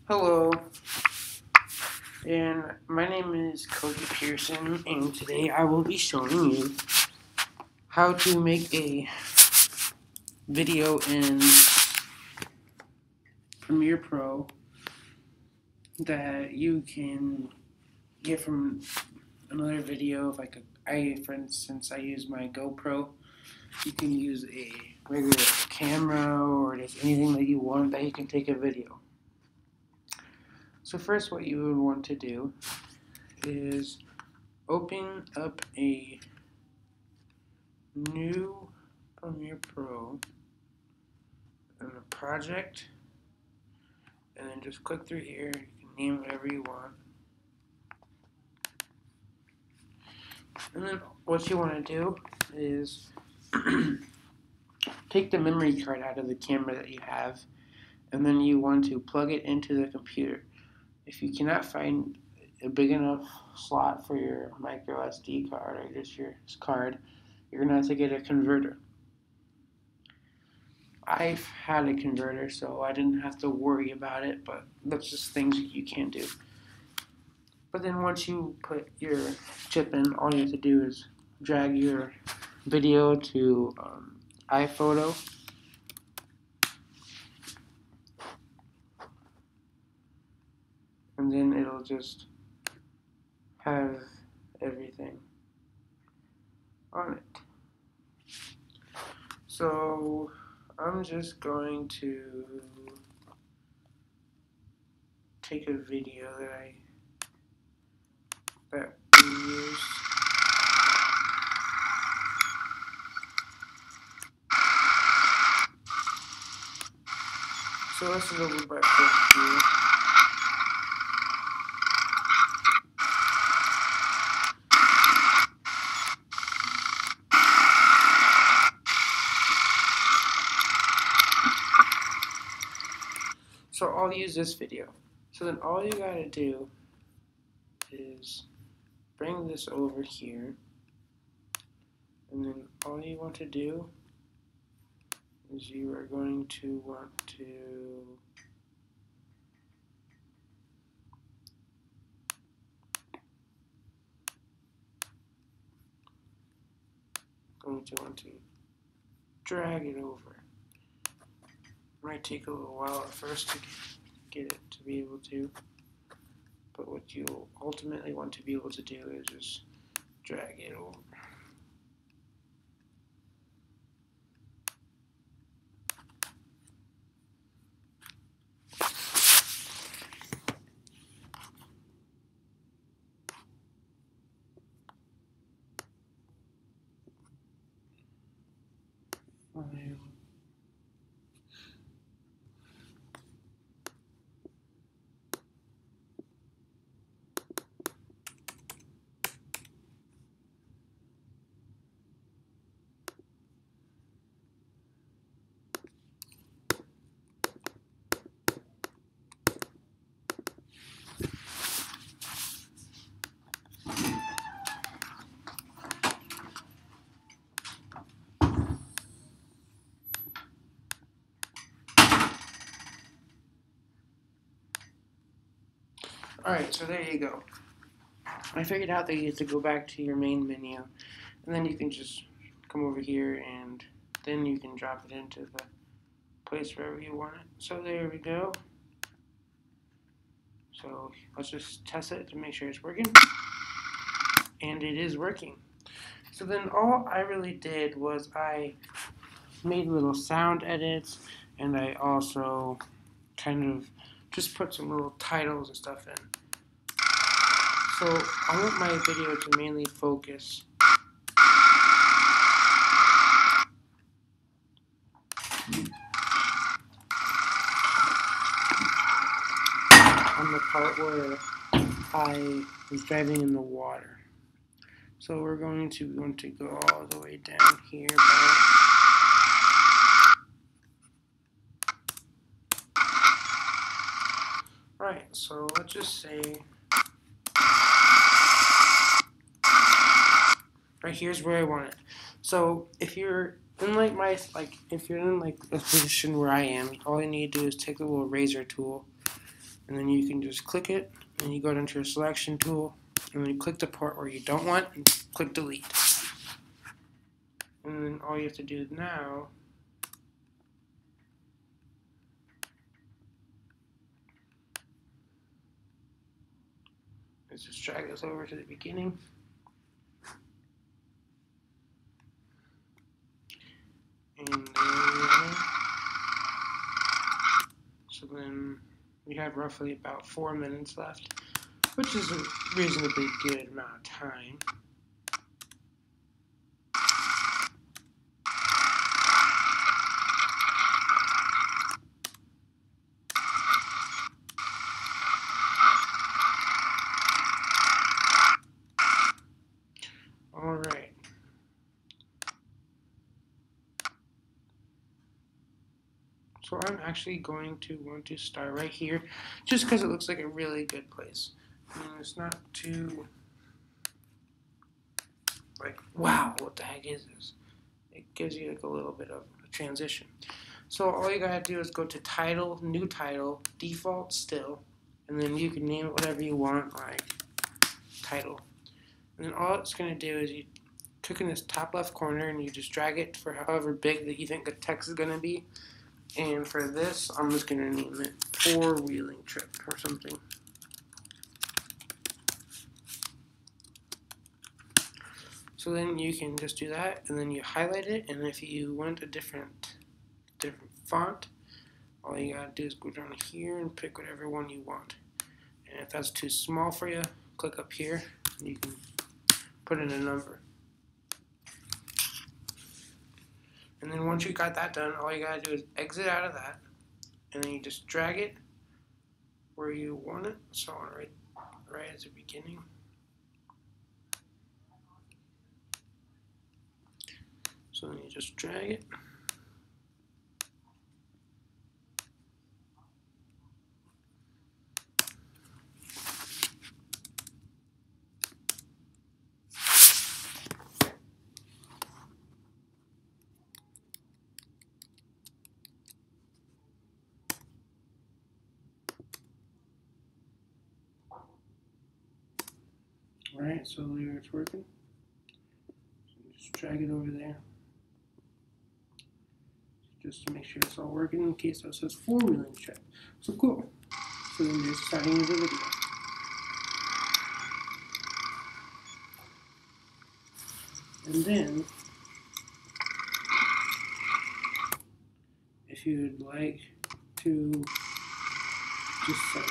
Hello, and my name is Cody Pearson, and today I will be showing you how to make a video in Premiere Pro that you can get from another video. For instance, I use my GoPro. You can use a regular camera or just anything that you want that you can take a video. So first, what you would want to do is open up a new Premiere Pro and a project, and then just click through here. You can name whatever you want, and then what you want to do is take the memory card out of the camera that you have, and then you want to plug it into the computer. If you cannot find a big enough slot for your micro SD card or just your card, you're going to have to get a converter. I've had a converter, so I didn't have to worry about it, but that's just things you can't do. But then once you put your chip in, all you have to do is drag your video to iPhoto. And then it'll just have everything on it. So I'm just going to take a video that we used. So let's go back up here. So I'll use this video. So then all you gotta do is bring this over here, and then all you want to do is you are going to want to drag it over. It might take a little while at first to get it to be able to, but what you ultimately want to be able to do is just drag it over. Alright, so there you go. I figured out that you have to go back to your main menu, and then you can just come over here, and then you can drop it into the place wherever you want it. So there we go. So let's just test it to make sure it's working. And it is working. So then all I really did was I made little sound edits, and I also kind of just put some little titles and stuff in. So I want my video to mainly focus on the part where I was driving in the water. So we're going to want to go all the way down here. Right, so let's just say right here's where I want it. So if you're in if you're in like a position where I am, all you need to do is take a little razor tool and then you can just click it, and you go down to your selection tool, and then you click the part where you don't want, and click delete. And then all you have to do now is just drag this over to the beginning. And so then we have roughly about 4 minutes left, which is a reasonably good amount of time. All right. So I'm actually going to want to start right here, just because it looks like a really good place. And it's not too, like, wow, what the heck is this? It gives you like a little bit of a transition. So all you gotta do is go to title, new title, default still, and then you can name it whatever you want, like title. And then all it's gonna do is you click in this top left corner and you just drag it for however big that you think the text is gonna be. And for this, I'm just going to name it four-wheeling trip or something. So then you can just do that, and then you highlight it, and if you want a different font, all you gotta do is go down here and pick whatever one you want. And if that's too small for you, click up here, and you can put in a number. And then once you got that done, all you gotta do is exit out of that, and then you just drag it where you want it. So right at the beginning. So then you just drag it. Alright, so there it's working. So just drag it over there. Just to make sure it's all working in case it says four-wheeling trip. So cool. So then there's starting of the video. And then, if you would like to just like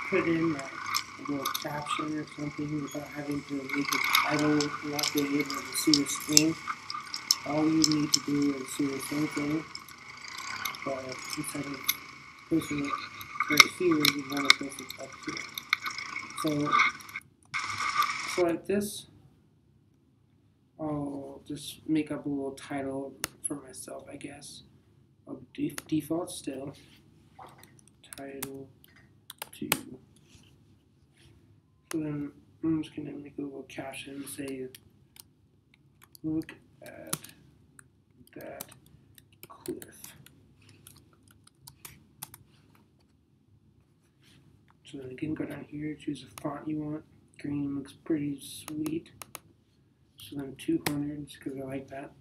put in like a little caption or something without having to make the title not being able to see the screen, all you need to do is do the same thing, but instead of placing it right here, you want to place it up here. So like this, I'll just make up a little title for myself, I guess. I'll default still, title 2. So then I'm just going to make a little caption and say, look at that cliff. So then again, go down here, choose a font you want. Green looks pretty sweet. So then 200, just because I like that.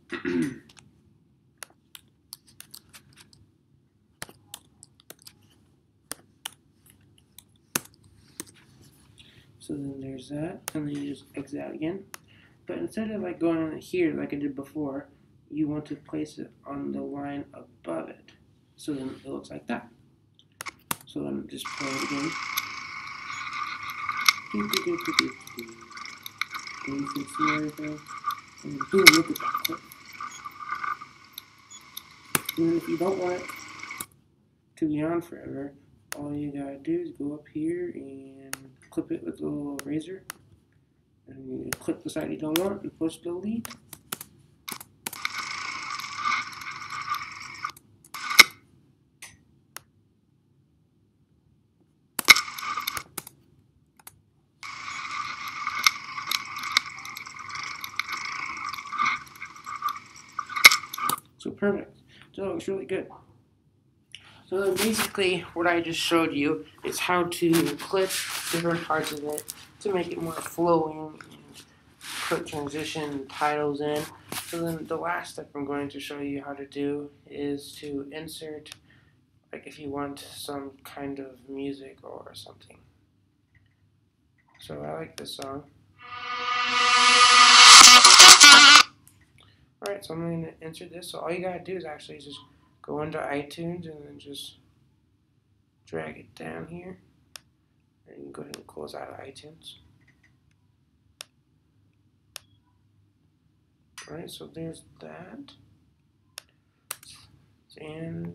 So then there's that, and then you just exit out again. But instead of like going on here like I did before, you want to place it on the line above it. So then it looks like that. So then just play it again. And boom, look at that. And then if you don't want it to be on forever, all you gotta do is go up here and clip it with a little razor. And you clip the side you don't want and push delete. So perfect. So it's really good. So then basically what I just showed you is how to clip different parts of it to make it more flowing and put transition titles in. So then the last step I'm going to show you how to do is to insert, like if you want some kind of music or something. So I like this song. Alright, so I'm going to insert this. So all you gotta do is actually just go into iTunes and then just drag it down here. And you can go ahead and close out of iTunes. Alright, so there's that. And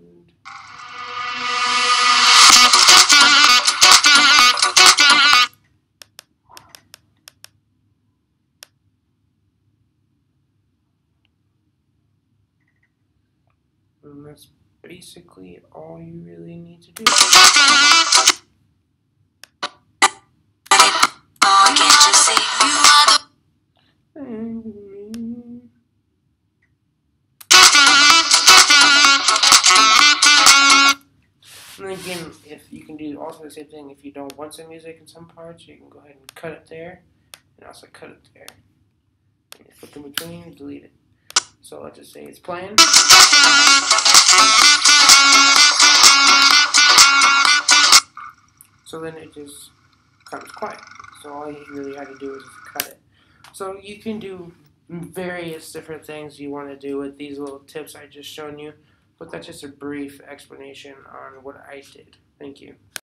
that's basically all you really need to do. And then again, if you can do also the same thing, if you don't want some music in some parts, you can go ahead and cut it there, and also cut it there. And flip in between and delete it. So let's just say it's playing. So then it just comes quiet. So all you really have to do is just cut it. So you can do various different things you want to do with these little tips I just shown you, but that's just a brief explanation on what I did. Thank you.